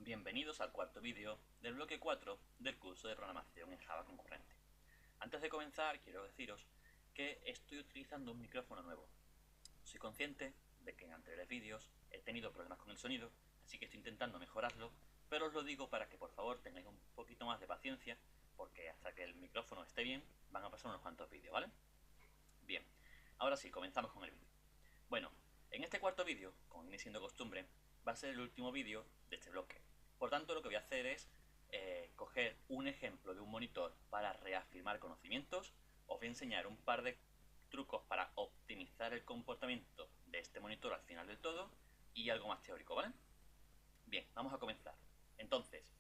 Bienvenidos al cuarto vídeo del bloque 4 del curso de programación en Java concurrente. Antes de comenzar, quiero deciros que estoy utilizando un micrófono nuevo. Soy consciente de que en anteriores vídeos he tenido problemas con el sonido, así que estoy intentando mejorarlo, pero os lo digo para que por favor tengáis un poquito más de paciencia, porque hasta que el micrófono esté bien van a pasar unos cuantos vídeos, ¿vale? Bien, ahora sí, comenzamos con el vídeo. Bueno, en este cuarto vídeo, como viene siendo costumbre, va a ser el último vídeo de este bloque. Por tanto, lo que voy a hacer es coger un ejemplo de un monitor para reafirmar conocimientos. Os voy a enseñar un par de trucos para optimizar el comportamiento de este monitor al final del todo y algo más teórico, ¿vale? Bien, vamos a comenzar. Entonces,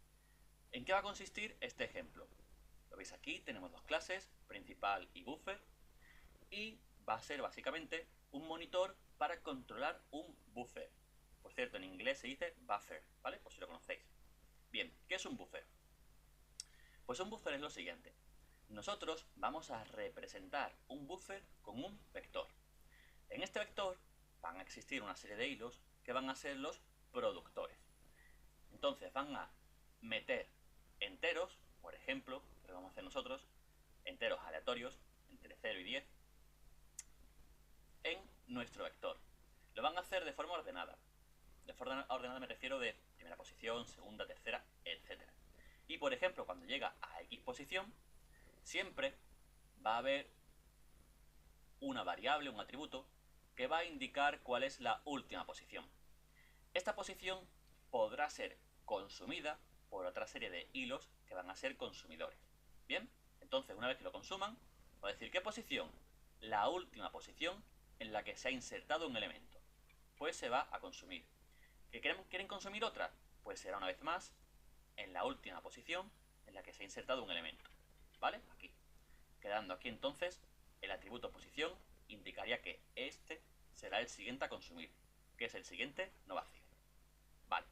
¿en qué va a consistir este ejemplo? Lo veis aquí, tenemos dos clases, principal y buffer, y va a ser básicamente un monitor para controlar un buffer. Por cierto, en inglés se dice buffer, ¿vale? Por si lo conocéis. Bien, ¿qué es un buffer? Pues un buffer es lo siguiente. Nosotros vamos a representar un buffer con un vector. En este vector van a existir una serie de hilos que van a ser los productores. Entonces van a meter enteros, por ejemplo, que vamos a hacer nosotros, enteros aleatorios, entre 0 y 10, en nuestro vector. Lo van a hacer de forma ordenada. De forma ordenada me refiero de primera posición, segunda, tercera, etc. Y por ejemplo, cuando llega a X posición, siempre va a haber una variable, un atributo, que va a indicar cuál es la última posición. Esta posición podrá ser consumida por otra serie de hilos que van a ser consumidores. Bien, entonces una vez que lo consuman, va a decir ¿qué posición? La última posición en la que se ha insertado un elemento. Pues se va a consumir. ¿Que quieren consumir otra? Pues será una vez más en la última posición en la que se ha insertado un elemento. ¿Vale? Aquí. Quedando aquí entonces, el atributo posición indicaría que este será el siguiente a consumir, que es el siguiente no vacío. Vale.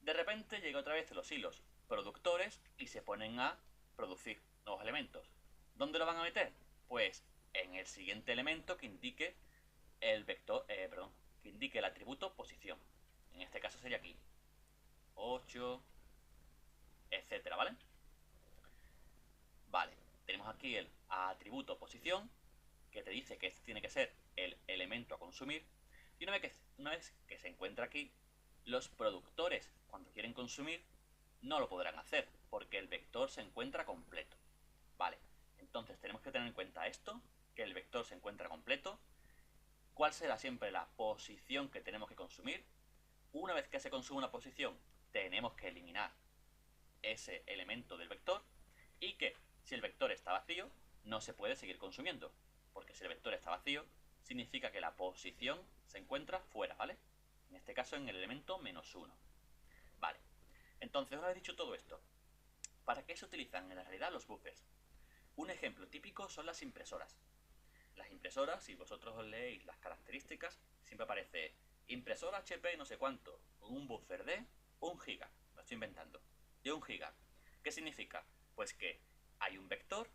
De repente llega otra vez los hilos productores y se ponen a producir nuevos elementos. ¿Dónde lo van a meter? Pues en el siguiente elemento que indique el vector, que indique el atributo posición. En este caso sería aquí. 8, etcétera, ¿vale? Vale, tenemos aquí el atributo posición, que te dice que este tiene que ser el elemento a consumir. Y una vez que se encuentra aquí, los productores, cuando quieren consumir, no lo podrán hacer, porque el vector se encuentra completo. Vale, entonces tenemos que tener en cuenta esto, que el vector se encuentra completo. ¿Cuál será siempre la posición que tenemos que consumir? Una vez que se consume una posición, tenemos que eliminar ese elemento del vector, y que si el vector está vacío, no se puede seguir consumiendo, porque si el vector está vacío, significa que la posición se encuentra fuera, ¿vale? En este caso en el elemento -1. Vale, entonces una vez dicho todo esto, ¿para qué se utilizan en la realidad los buffers? Un ejemplo típico son las impresoras. Las impresoras, si vosotros leéis las características, siempre aparece impresora HP no sé cuánto, con un buffer de 1 giga, lo estoy inventando, de 1 giga. ¿Qué significa? Pues que hay un vector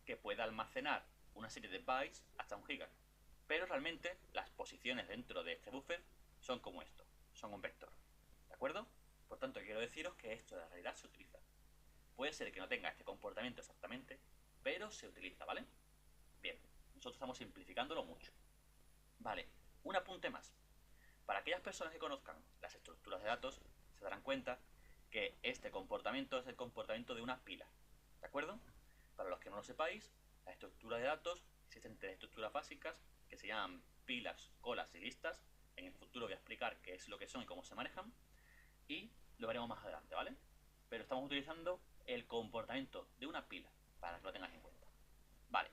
que puede almacenar una serie de bytes hasta 1 giga, pero realmente las posiciones dentro de este buffer son como esto, son un vector, ¿de acuerdo? Por tanto, quiero deciros que esto en realidad se utiliza. Puede ser que no tenga este comportamiento exactamente, pero se utiliza, ¿vale? Bien, nosotros estamos simplificándolo mucho. Vale, un apunte más. Para aquellas personas que conozcan las estructuras de datos, se darán cuenta que este comportamiento es el comportamiento de una pila, ¿de acuerdo? Para los que no lo sepáis, las estructuras de datos existen tres estructuras básicas que se llaman pilas, colas y listas. En el futuro voy a explicar qué es lo que son y cómo se manejan, y lo veremos más adelante, ¿vale? Pero estamos utilizando el comportamiento de una pila para que lo tengáis en cuenta. Vale,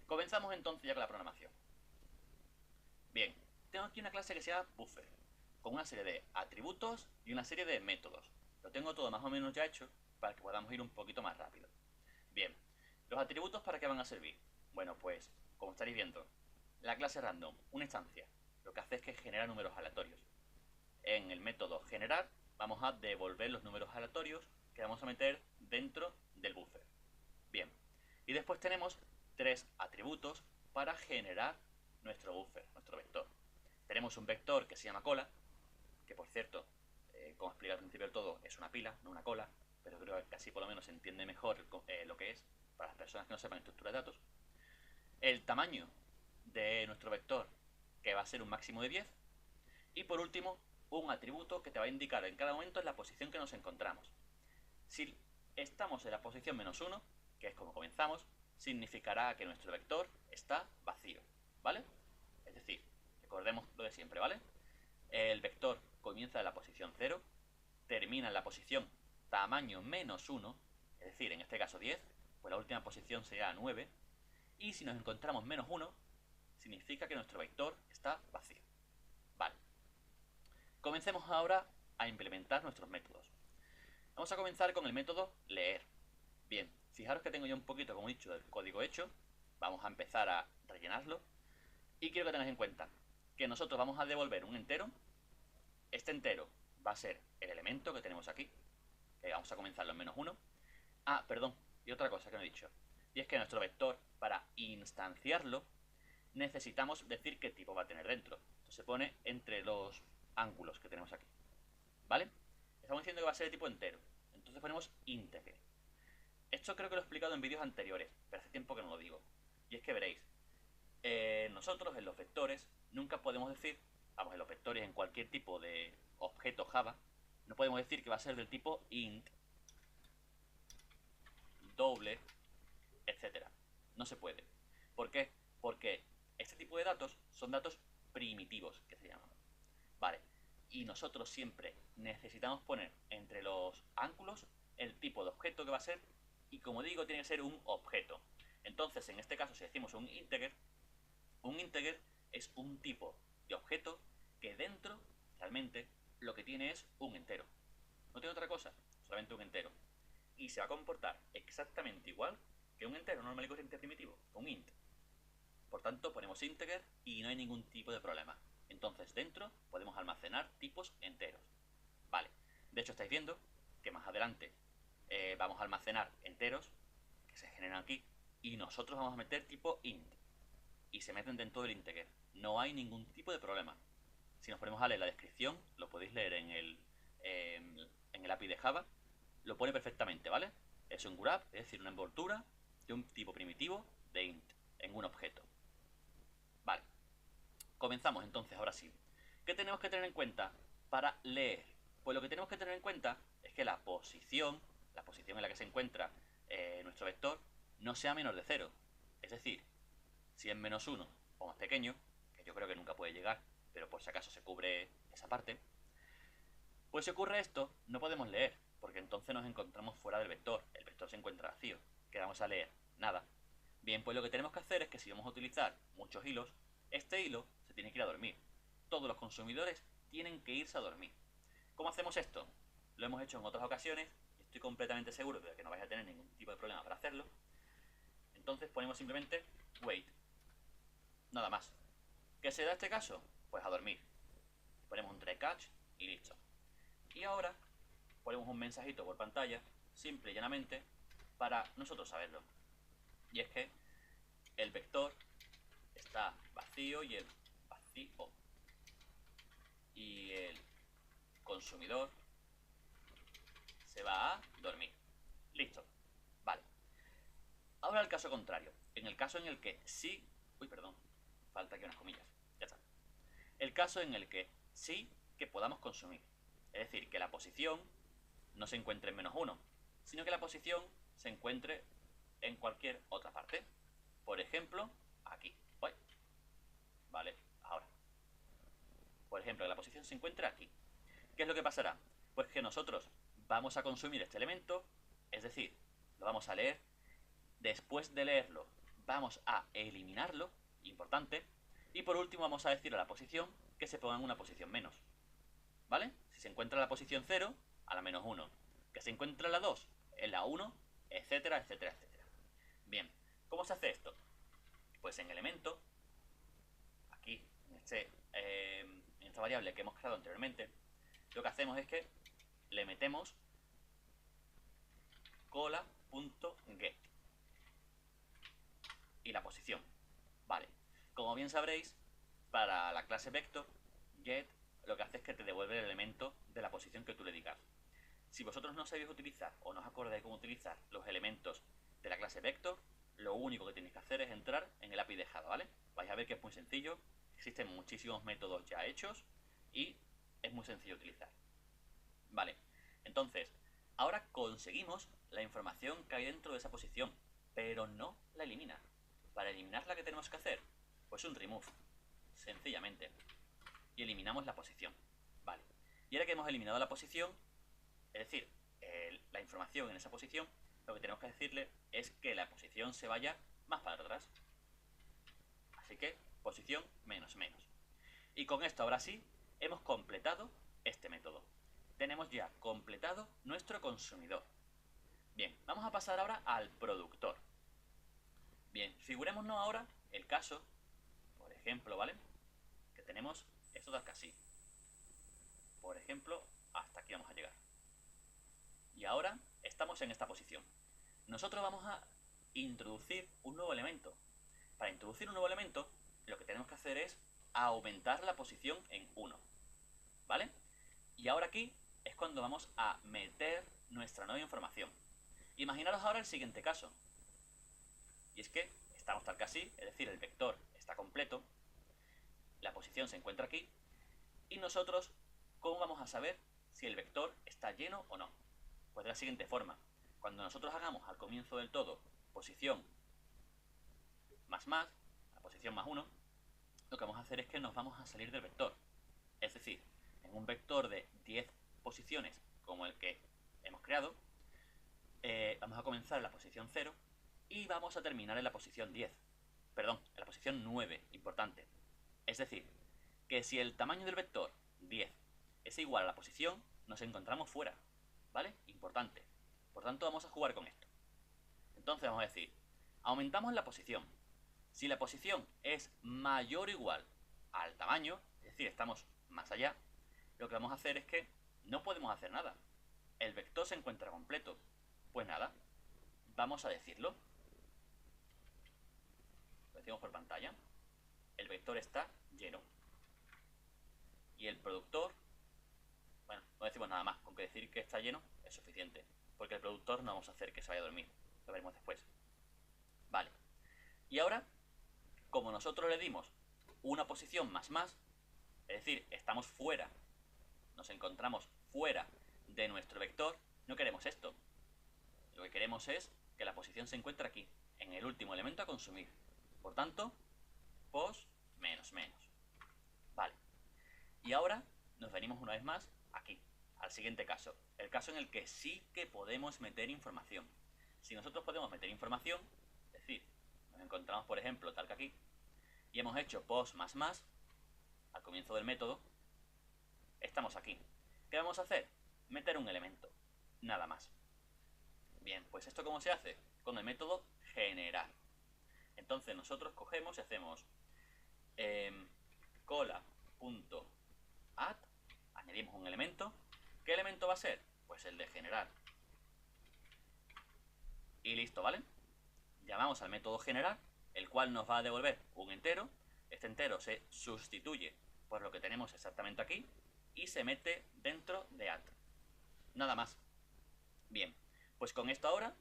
comenzamos entonces ya con la programación. Bien, tengo aquí una clase que se llama buffer, con una serie de atributos y una serie de métodos. Lo tengo todo más o menos ya hecho para que podamos ir un poquito más rápido. Bien, ¿los atributos para qué van a servir? Bueno, pues, como estaréis viendo, la clase random, una instancia, lo que hace es que genera números aleatorios. En el método generar vamos a devolver los números aleatorios que vamos a meter dentro del buffer. Bien, y después tenemos tres atributos para generar nuestro buffer, nuestro vector. Tenemos un vector que se llama cola, que por cierto, como expliqué al principio del todo, es una pila, no una cola, pero creo que así por lo menos se entiende mejor lo que es para las personas que no sepan estructura de datos. El tamaño de nuestro vector, que va a ser un máximo de 10. Y por último, un atributo que te va a indicar en cada momento en la posición que nos encontramos. Si estamos en la posición -1, que es como comenzamos, significará que nuestro vector está vacío, ¿vale? Es decir, recordemos lo de siempre, ¿vale? El vector comienza en la posición 0, termina en la posición tamaño -1, es decir, en este caso 10, pues la última posición será 9, y si nos encontramos -1, significa que nuestro vector está vacío. Vale. Comencemos ahora a implementar nuestros métodos. Vamos a comenzar con el método leer. Bien, fijaros que tengo ya un poquito, como he dicho, del código hecho. Vamos a empezar a rellenarlo. Y quiero que tengáis en cuenta que nosotros vamos a devolver un entero. Este entero va a ser el elemento que tenemos aquí, que vamos a comenzarlo en -1. Ah, perdón, y otra cosa que no he dicho. Y es que nuestro vector, para instanciarlo, necesitamos decir qué tipo va a tener dentro. Esto se pone entre los ángulos que tenemos aquí, ¿vale? Estamos diciendo que va a ser de tipo entero. Entonces ponemos integer. Esto creo que lo he explicado en vídeos anteriores, pero hace tiempo que no lo digo. Y es que veréis, nosotros en los vectores nunca podemos decir, vamos, en los vectores en cualquier tipo de objeto Java, no podemos decir que va a ser del tipo int, doble, etcétera. No se puede. ¿Por qué? Porque este tipo de datos son datos primitivos, que se llaman. Vale. Y nosotros siempre necesitamos poner entre los ángulos el tipo de objeto que va a ser, y como digo, tiene que ser un objeto. Entonces, en este caso, si decimos un integer es un tipo de objeto que dentro, realmente, lo que tiene es un entero. No tiene otra cosa, solamente un entero. Y se va a comportar exactamente igual que un entero normal y corriente primitivo, un int. Por tanto, ponemos integer y no hay ningún tipo de problema. Entonces, dentro podemos almacenar tipos enteros. Vale, de hecho estáis viendo que más adelante vamos a almacenar enteros que se generan aquí y nosotros vamos a meter tipo int y se meten dentro del integer. No hay ningún tipo de problema. Si nos ponemos a leer la descripción, lo podéis leer en el API de Java, lo pone perfectamente, ¿vale? Es un grab, es decir, una envoltura de un tipo primitivo de int en un objeto. Vale, comenzamos entonces, ahora sí. ¿Qué tenemos que tener en cuenta para leer? Pues lo que tenemos que tener en cuenta es que la posición en la que se encuentra nuestro vector, no sea menor de 0. Es decir, si es -1 o más pequeño, que yo creo que nunca puede llegar, pero por si acaso se cubre esa parte, pues si ocurre esto, no podemos leer, porque entonces nos encontramos fuera del vector. El vector se encuentra vacío. ¿Qué vamos a leer? Nada. Bien, pues lo que tenemos que hacer es que si vamos a utilizar muchos hilos, este hilo se tiene que ir a dormir. Todos los consumidores tienen que irse a dormir. ¿Cómo hacemos esto? Lo hemos hecho en otras ocasiones y estoy completamente seguro de que no vais a tener ningún tipo de problema para hacerlo. Entonces ponemos simplemente wait. Nada más. ¿Qué se da este caso? Pues a dormir. Ponemos un try catch y listo. Y ahora ponemos un mensajito por pantalla, simple y llanamente, para nosotros saberlo. Y es que el vector está vacío y el vacío. Y el consumidor se va a dormir. Listo. Vale. Ahora el caso contrario. En el caso en el que sí... Uy, perdón. Falta aquí unas comillas. Ya está. El caso en el que sí que podamos consumir. Es decir, que la posición no se encuentre en -1, sino que la posición se encuentre en cualquier otra parte. Por ejemplo, aquí. Uy. Vale, ahora. Por ejemplo, que la posición se encuentre aquí. ¿Qué es lo que pasará? Pues que nosotros vamos a consumir este elemento, es decir, lo vamos a leer. Después de leerlo, vamos a eliminarlo, importante. Y por último vamos a decir a la posición que se ponga en una posición menos. ¿Vale? Si se encuentra en la posición 0, a la -1. Que se encuentra en la 2, en la 1, etcétera, etcétera, etcétera. Bien, ¿cómo se hace esto? Pues en elemento, aquí, en esta variable que hemos creado anteriormente, lo que hacemos es que le metemos cola.get y la posición. Vale, como bien sabréis, para la clase vector, get lo que hace es que te devuelve el elemento de la posición que tú le digas. Si vosotros no sabéis utilizar o no os acordáis cómo utilizar los elementos de la clase vector, lo único que tenéis que hacer es entrar en el API de Java, ¿vale? Vais a ver que es muy sencillo, existen muchísimos métodos ya hechos y es muy sencillo de utilizar. Vale, entonces, ahora conseguimos la información que hay dentro de esa posición, pero no la elimina. Para eliminarla, ¿qué tenemos que hacer? Pues un remove, sencillamente. Y eliminamos la posición. Vale, y ahora que hemos eliminado la posición, es decir, la información en esa posición, lo que tenemos que decirle es que la posición se vaya más para atrás. Así que, posición menos menos. Y con esto ahora sí, hemos completado este método. Tenemos ya completado nuestro consumidor. Bien, vamos a pasar ahora al productor. Bien, figurémonos ahora el caso, por ejemplo, ¿vale? Que tenemos esto de acá así. Por ejemplo, hasta aquí vamos a llegar. Y ahora estamos en esta posición. Nosotros vamos a introducir un nuevo elemento. Para introducir un nuevo elemento, lo que tenemos que hacer es aumentar la posición en 1. ¿Vale? Y ahora aquí es cuando vamos a meter nuestra nueva información. Imaginaros ahora el siguiente caso. Y es que estamos tal que así, es decir, el vector está completo, la posición se encuentra aquí, y nosotros, ¿cómo vamos a saber si el vector está lleno o no? Pues de la siguiente forma. Cuando nosotros hagamos al comienzo del todo posición más, la posición más 1, lo que vamos a hacer es que nos vamos a salir del vector. Es decir, en un vector de 10 posiciones como el que hemos creado, vamos a comenzar en la posición 0 y vamos a terminar en la posición 10. Perdón, en la posición 9, importante. Es decir, que si el tamaño del vector 10 es igual a la posición, nos encontramos fuera. ¿Vale? Importante. Por tanto, vamos a jugar con esto. Entonces vamos a decir, aumentamos la posición. Si la posición es mayor o igual al tamaño, es decir, estamos más allá, lo que vamos a hacer es que no podemos hacer nada. El vector se encuentra completo. Pues nada, vamos a decirlo. Lo decimos por pantalla. El vector está lleno. Y el productor, bueno, no decimos nada más. Con que decir que está lleno es suficiente. Porque el productor no vamos a hacer que se vaya a dormir. Lo veremos después. Vale. Y ahora, como nosotros le dimos una posición más, es decir, estamos fuera, nos encontramos fuera de nuestro vector, no queremos esto. Lo que queremos es que la posición se encuentre aquí, en el último elemento a consumir. Por tanto, pos menos menos. Vale. Y ahora nos venimos una vez más aquí, al siguiente caso. El caso en el que sí que podemos meter información. Si nosotros podemos meter información, es decir, nos encontramos, por ejemplo, tal que aquí, y hemos hecho pos más, al comienzo del método, estamos aquí. ¿Qué vamos a hacer? Meter un elemento. Nada más. Bien, pues ¿esto cómo se hace? Con el método generar. Entonces nosotros cogemos y hacemos cola.add, añadimos un elemento. ¿Qué elemento va a ser? Pues el de generar. Y listo, ¿vale? Llamamos al método generar, el cual nos va a devolver un entero. Este entero se sustituye por lo que tenemos exactamente aquí y se mete dentro de add. Nada más. Bien, pues con esto ahora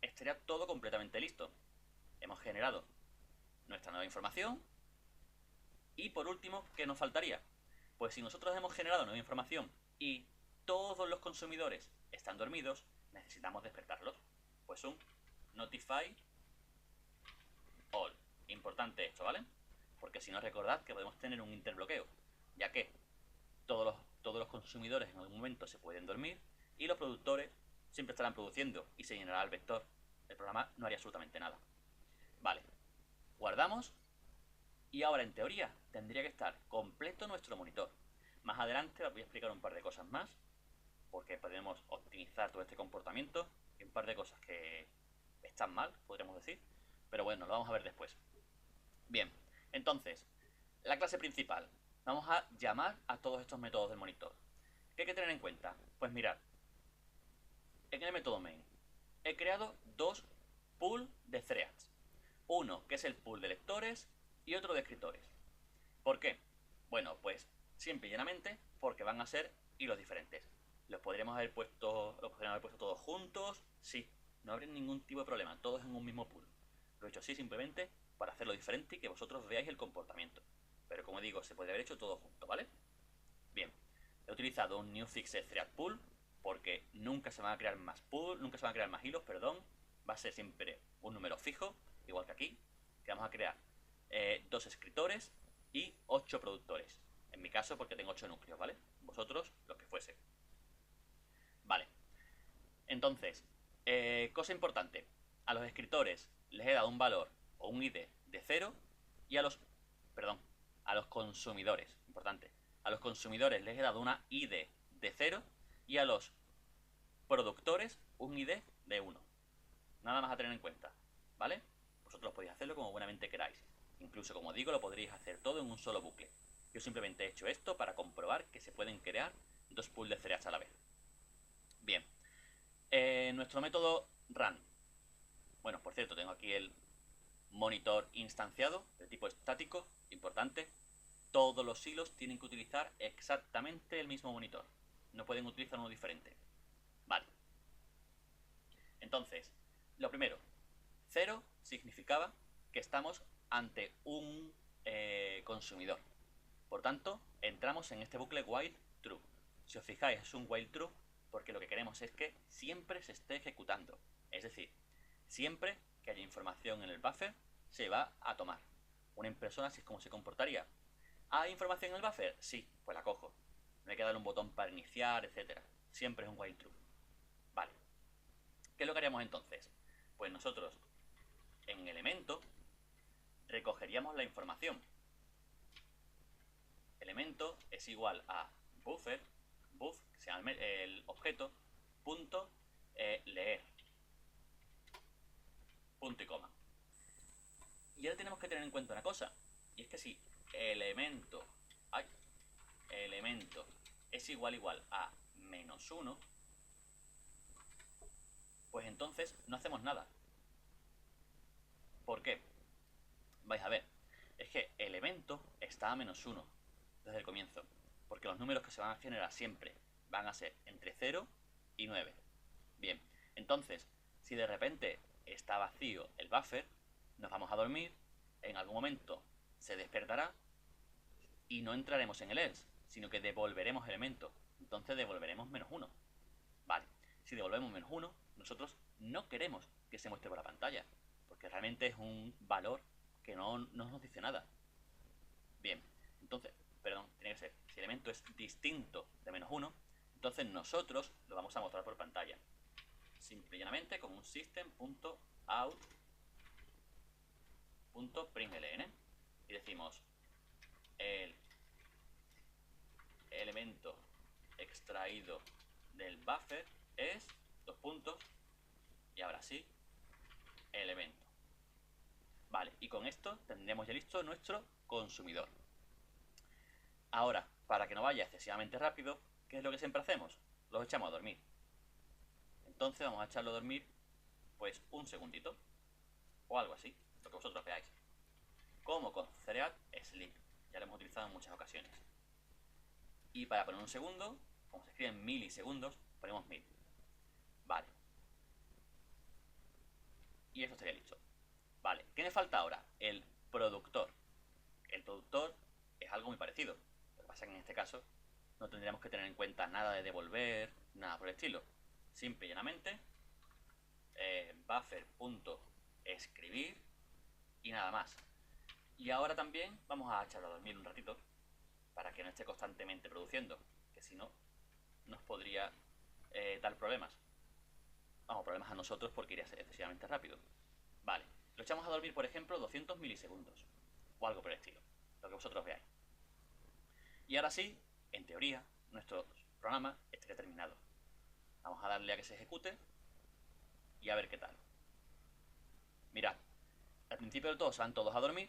estaría todo completamente listo. Hemos generado nuestra nueva información. Y por último, ¿qué nos faltaría? Pues si nosotros hemos generado nueva información y todos los consumidores están dormidos, necesitamos despertarlos. Pues un notify all. Importante esto, ¿vale? Porque si no, recordad que podemos tener un interbloqueo, ya que todos los consumidores en algún momento se pueden dormir y los productores siempre estarán produciendo y se llenará el vector. El programa no haría absolutamente nada. Vale, guardamos y ahora en teoría tendría que estar completo nuestro monitor. Más adelante os voy a explicar un par de cosas más, porque podemos optimizar todo este comportamiento y un par de cosas que están mal, podríamos decir, pero bueno, lo vamos a ver después. Bien, entonces, la clase principal. Vamos a llamar a todos estos métodos del monitor. ¿Qué hay que tener en cuenta? Pues mirad, en el método main he creado dos pools de threads. Uno que es el pool de lectores y otro de escritores. ¿Por qué? Bueno, pues simple y llanamente porque van a ser hilos diferentes. Los podríamos haber puesto todos juntos, sí, no habría ningún tipo de problema, todos en un mismo pool. Lo he hecho así simplemente para hacerlo diferente y que vosotros veáis el comportamiento. Pero como digo, se podría haber hecho todo junto, ¿vale? Bien, he utilizado un new fixed thread pool porque nunca se van a crear más hilos, perdón. Va a ser siempre un número fijo, igual que aquí, que vamos a crear 2 escritores y 8 productores. En mi caso, porque tengo 8 núcleos, ¿vale? Vosotros, los que fuese. Vale. Entonces, cosa importante. A los escritores les he dado un valor o un ID de 0 y a los... Perdón. A los consumidores, importante. A los consumidores les he dado una ID de 0 y a los productores un ID de 1. Nada más a tener en cuenta, ¿vale? Vosotros podéis hacerlo como buenamente queráis. Incluso, como digo, lo podréis hacer todo en un solo bucle. Yo simplemente he hecho esto para comprobar que se pueden crear 2 pools de threads a la vez. Bien. Nuestro método run. Bueno, por cierto, tengo aquí el monitor instanciado de tipo estático, importante. Todos los hilos tienen que utilizar exactamente el mismo monitor. No pueden utilizar uno diferente. Vale. Entonces, lo primero, 0 significaba que estamos ante un consumidor. Por tanto, entramos en este bucle while true. Si os fijáis, es un while true porque lo que queremos es que siempre se esté ejecutando. Es decir, siempre que haya información en el buffer, se va a tomar. Una impresora así es como se comportaría. ¿Hay información en el buffer? Sí, pues la cojo. No hay que darle un botón para iniciar, etc. Siempre es un while true. Vale. ¿Qué es lo que haríamos entonces? Pues nosotros, en elemento, recogeríamos la información. Elemento es igual a buffer, buff, que sea el objeto, punto, leer, punto y coma. Y ahora tenemos que tener en cuenta una cosa, y es que si elemento es igual a -1, pues entonces no hacemos nada. ¿Por qué? Vais a ver, es que elemento está a -1 desde el comienzo, porque los números que se van a generar siempre van a ser entre 0 y 9. Bien, entonces, si de repente está vacío el buffer, nos vamos a dormir, en algún momento se despertará y no entraremos en el else, sino que devolveremos elemento. Entonces devolveremos -1. Vale, si devolvemos -1, nosotros no queremos que se muestre por la pantalla, porque realmente es un valor que no nos dice nada. Bien, entonces, perdón, tiene que ser, si el elemento es distinto de -1, entonces nosotros lo vamos a mostrar por pantalla. Simple y llanamente con un system.out.println y decimos el elemento extraído del buffer es 2 puntos y ahora sí, elemento. Vale, y con esto tendremos ya listo nuestro consumidor. Ahora, para que no vaya excesivamente rápido, ¿qué es lo que siempre hacemos? Los echamos a dormir. Entonces vamos a echarlo a dormir pues un segundito o algo así, lo que vosotros veáis. Como con thread sleep, ya lo hemos utilizado en muchas ocasiones. Y para poner un segundo, como se escribe en milisegundos, ponemos 1000. Vale. Y eso estaría listo. Vale, ¿qué me falta ahora? El productor. El productor es algo muy parecido. Lo que pasa es que en este caso no tendríamos que tener en cuenta nada de devolver, nada por el estilo. Simple y llanamente, buffer.escribir y nada más. Y ahora también vamos a echarlo a dormir un ratito para que no esté constantemente produciendo, que si no nos podría dar problemas. Vamos, problemas a nosotros porque iría excesivamente rápido. Vale, lo echamos a dormir, por ejemplo, 200 milisegundos o algo por el estilo, lo que vosotros veáis. Y ahora sí, en teoría, nuestro programa estaría terminado. Vamos a darle a que se ejecute y a ver qué tal. Mirad, al principio del todo se van todos a dormir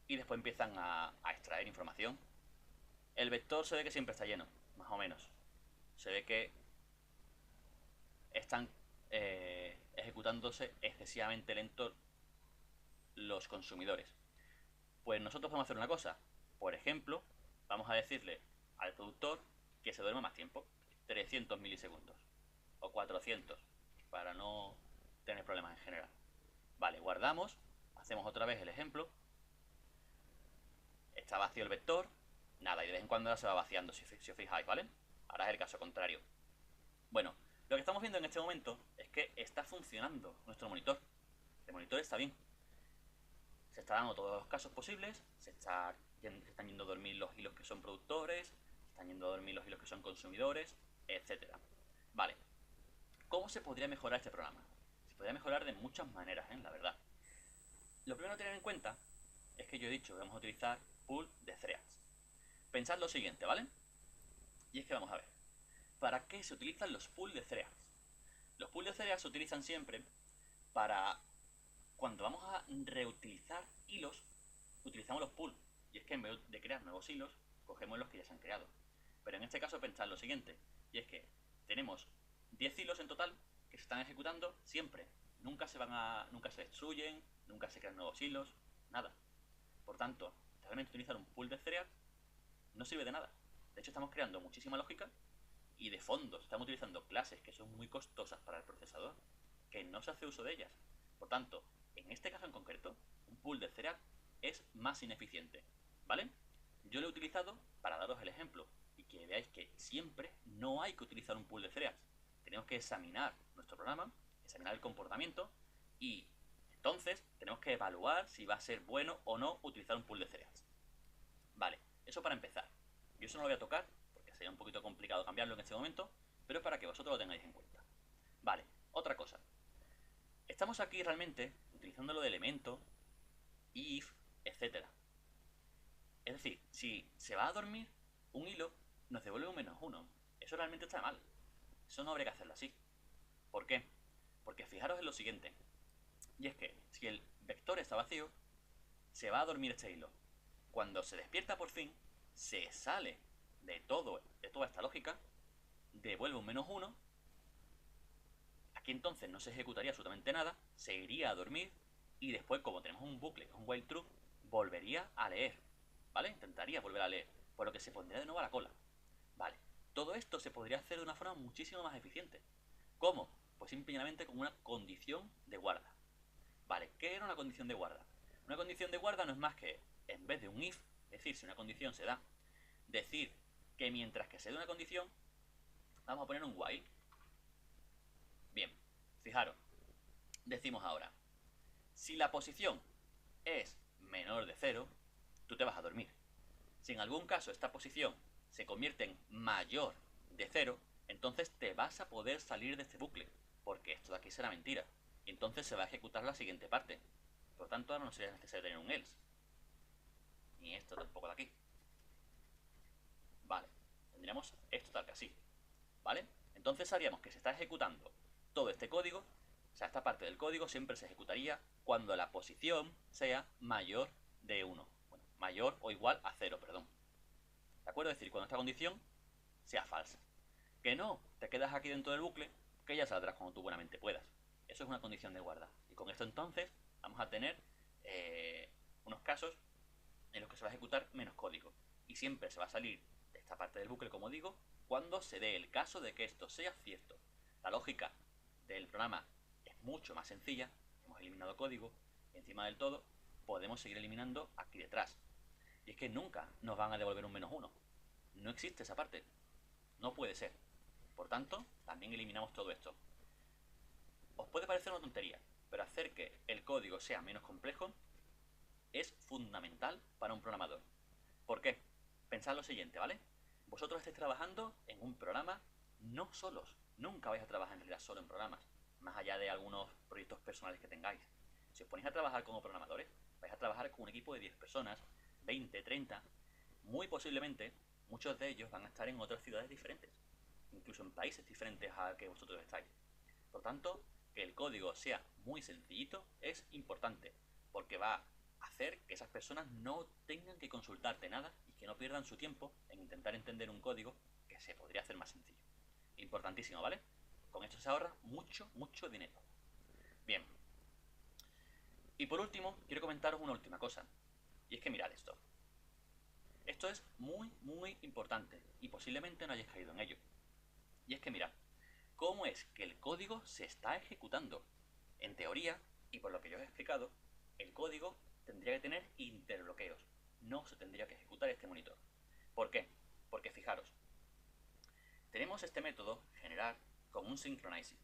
y después empiezan a extraer información. El vector se ve que siempre está lleno, más o menos. Se ve que están ejecutándose excesivamente lento los consumidores. Pues nosotros podemos hacer una cosa. Por ejemplo, vamos a decirle al productor que se duerma más tiempo. 300 milisegundos. O 400, para no tener problemas en general. Vale, guardamos, hacemos otra vez el ejemplo. Está vacío el vector, nada, y de vez en cuando se va vaciando, si os fijáis, ¿vale? Ahora es el caso contrario. Bueno, lo que estamos viendo en este momento es que está funcionando nuestro monitor. El monitor está bien. Se está dando todos los casos posibles, se están yendo a dormir los hilos que son productores, se están yendo a dormir los hilos que son consumidores, etcétera. Vale, ¿cómo se podría mejorar este programa? Se podría mejorar de muchas maneras, la verdad. Lo primero a tener en cuenta es que yo he dicho que vamos a utilizar pool de threads. Pensad lo siguiente, ¿vale? Y es que vamos a ver, ¿para qué se utilizan los pool de threads? Los pool de threads se utilizan siempre para cuando vamos a reutilizar hilos, utilizamos los pool. Y es que en vez de crear nuevos hilos, cogemos los que ya se han creado. Pero en este caso pensad lo siguiente, y es que tenemos 10 hilos en total que se están ejecutando siempre. Nunca se destruyen, nunca se crean nuevos hilos, nada. Por tanto, realmente utilizar un pool de threads no sirve de nada. De hecho, estamos creando muchísima lógica y de fondo estamos utilizando clases que son muy costosas para el procesador, que no se hace uso de ellas. Por tanto, en este caso en concreto, un pool de threads es más ineficiente, ¿vale? Yo lo he utilizado para daros el ejemplo y que veáis que siempre no hay que utilizar un pool de threads. Tenemos que examinar nuestro programa, examinar el comportamiento y entonces tenemos que evaluar si va a ser bueno o no utilizar un pool de threads. Vale, eso para empezar. Yo eso no lo voy a tocar porque sería un poquito complicado cambiarlo en este momento, pero para que vosotros lo tengáis en cuenta. Vale, otra cosa. Estamos aquí realmente utilizando lo de elemento, if, etc. Es decir, si se va a dormir, un hilo nos devuelve un -1. Eso realmente está mal. Eso no habría que hacerlo así. ¿Por qué? Porque fijaros en lo siguiente. Y es que si el vector está vacío, se va a dormir este hilo. Cuando se despierta por fin, se sale de toda esta lógica, devuelve un -1. Aquí entonces no se ejecutaría absolutamente nada, se iría a dormir y después, como tenemos un bucle, un while true, volvería a leer, ¿vale? Intentaría volver a leer, por lo que se pondría de nuevo a la cola. Vale, todo esto se podría hacer de una forma muchísimo más eficiente. ¿Cómo? Pues simplemente con una condición de guarda. Vale, ¿qué era una condición de guarda? Una condición de guarda no es más que, en vez de un if, es decir, si una condición se da, decir que mientras que se dé una condición, vamos a poner un while. Bien, fijaros, decimos ahora, si la posición es menor de 0, tú te vas a dormir. Si en algún caso esta posición se convierte en mayor de 0, entonces te vas a poder salir de este bucle, porque esto de aquí será mentira. Y entonces se va a ejecutar la siguiente parte. Por lo tanto, ahora no sería necesario tener un else. Ni esto tampoco de aquí. Vale, tendríamos esto tal que así. ¿Vale? Entonces haríamos que se está ejecutando todo este código. O sea, esta parte del código siempre se ejecutaría cuando la posición sea mayor de 1. Bueno, mayor o igual a 0, perdón. ¿De acuerdo? Es decir, cuando esta condición sea falsa. Que no, te quedas aquí dentro del bucle, que ya saldrás cuando tú buenamente puedas. Eso es una condición de guarda. Y con esto entonces vamos a tener unos casos en los que se va a ejecutar menos código. Y siempre se va a salir de esta parte del bucle, como digo, cuando se dé el caso de que esto sea cierto. La lógica del programa es mucho más sencilla. Hemos eliminado código y encima del todo podemos seguir eliminando aquí detrás. Y es que nunca nos van a devolver un -1. No existe esa parte. No puede ser. Por tanto, también eliminamos todo esto. Os puede parecer una tontería, pero hacer que el código sea menos complejo es fundamental para un programador. ¿Por qué? Pensad lo siguiente, ¿vale? Vosotros estáis trabajando en un programa no solos. Nunca vais a trabajar en realidad solo en programas, más allá de algunos proyectos personales que tengáis. Si os ponéis a trabajar como programadores, vais a trabajar con un equipo de 10 personas, 20, 30. Muy posiblemente, muchos de ellos van a estar en otras ciudades diferentes, incluso en países diferentes al que vosotros estáis. Por tanto, que el código sea muy sencillito es importante, porque va a hacer que esas personas no tengan que consultarte nada y que no pierdan su tiempo en intentar entender un código que se podría hacer más sencillo. Importantísimo, ¿vale? Con esto se ahorra mucho, mucho dinero. Bien. Y por último, quiero comentaros una última cosa. Y es que mirad esto. Esto es muy, muy importante y posiblemente no hayáis caído en ello. Y es que mirad, ¿cómo es que el código se está ejecutando? En teoría, y por lo que yo os he explicado, el código tendría que tener interbloqueos. No se tendría que ejecutar este monitor. ¿Por qué? Porque fijaros, tenemos este método generar con un synchronizing.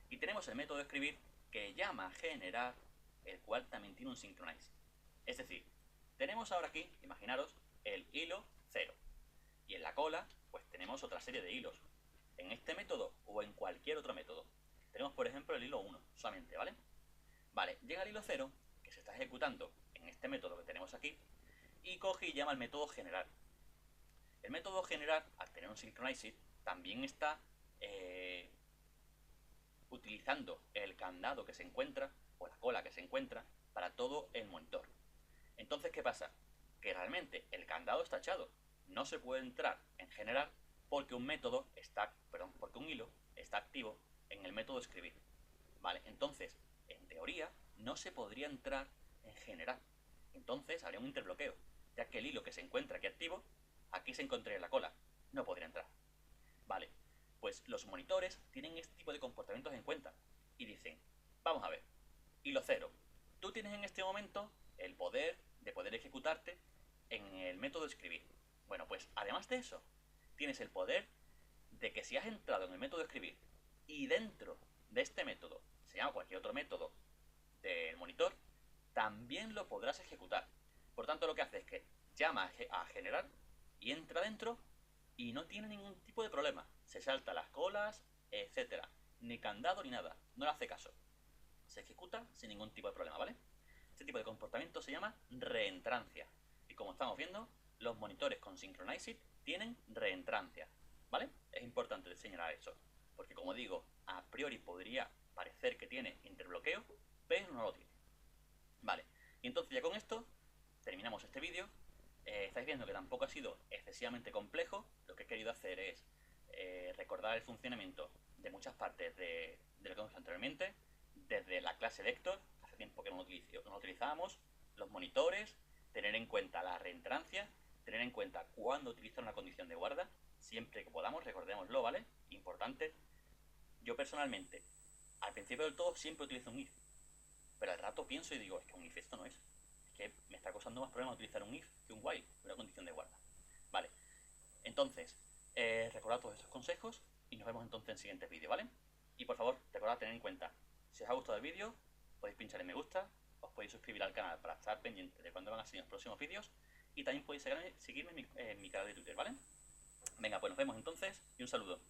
Y tenemos el método escribir que llama generar, el cual también tiene un synchronizing. Es decir, tenemos ahora aquí, imaginaros, el hilo 0. Y en la cola, pues tenemos otra serie de hilos. En este método o en cualquier otro método. Tenemos, por ejemplo, el hilo 1 solamente, ¿vale? Vale, llega el hilo 0, que se está ejecutando en este método que tenemos aquí, y coge y llama al método generar. El método generar, al tener un synchronizing, también está utilizando el candado que se encuentra, o la cola que se encuentra, para todo el monitor. Entonces, ¿qué pasa? Que realmente el candado está echado. No se puede entrar en generar porque un método está, porque un hilo está activo en el método escribir. Vale, entonces, en teoría, no se podría entrar en generar. Entonces habría un interbloqueo, ya que el hilo que se encuentra aquí activo, aquí se encontraría la cola. No podría entrar. Vale, pues los monitores tienen este tipo de comportamientos en cuenta y dicen, vamos a ver, hilo 0, tú tienes en este momento el poder de poder ejecutarte en el método escribir. Bueno, pues además de eso, tienes el poder de que si has entrado en el método escribir y dentro de este método se llama cualquier otro método del monitor, también lo podrás ejecutar. Por tanto, lo que hace es que llama a generar y entra dentro y no tiene ningún tipo de problema. Se salta las colas, etcétera. Ni candado ni nada. No le hace caso. Se ejecuta sin ningún tipo de problema, ¿vale? Este tipo de comportamiento se llama reentrancia. Y como estamos viendo, los monitores con Synchronized tienen reentrancia, ¿vale? Es importante señalar eso, porque como digo, a priori podría parecer que tiene interbloqueo, pero no lo tiene. Vale, y entonces ya con esto terminamos este vídeo. Estáis viendo que tampoco ha sido excesivamente complejo. Lo que he querido hacer es recordar el funcionamiento de muchas partes de lo que hemos visto anteriormente, desde la clase vector, hace tiempo que no lo utilizábamos, los monitores, tener en cuenta la reentrancia, tener en cuenta cuándo utilizar una condición de guarda, siempre que podamos, recordémoslo, ¿vale? Importante. Yo personalmente, al principio del todo, siempre utilizo un if, pero al rato pienso y digo, es que un if esto no es. Es que me está causando más problemas utilizar un if que un while, una condición de guarda. Vale, entonces, recordad todos esos consejos y nos vemos entonces en siguientes vídeos, ¿vale? Y por favor, recordad tener en cuenta, si os ha gustado el vídeo, podéis pinchar en me gusta, os podéis suscribir al canal para estar pendiente de cuando van a salir los próximos vídeos y también podéis seguirme en mi canal de Twitter, ¿vale? Venga, pues nos vemos entonces y un saludo.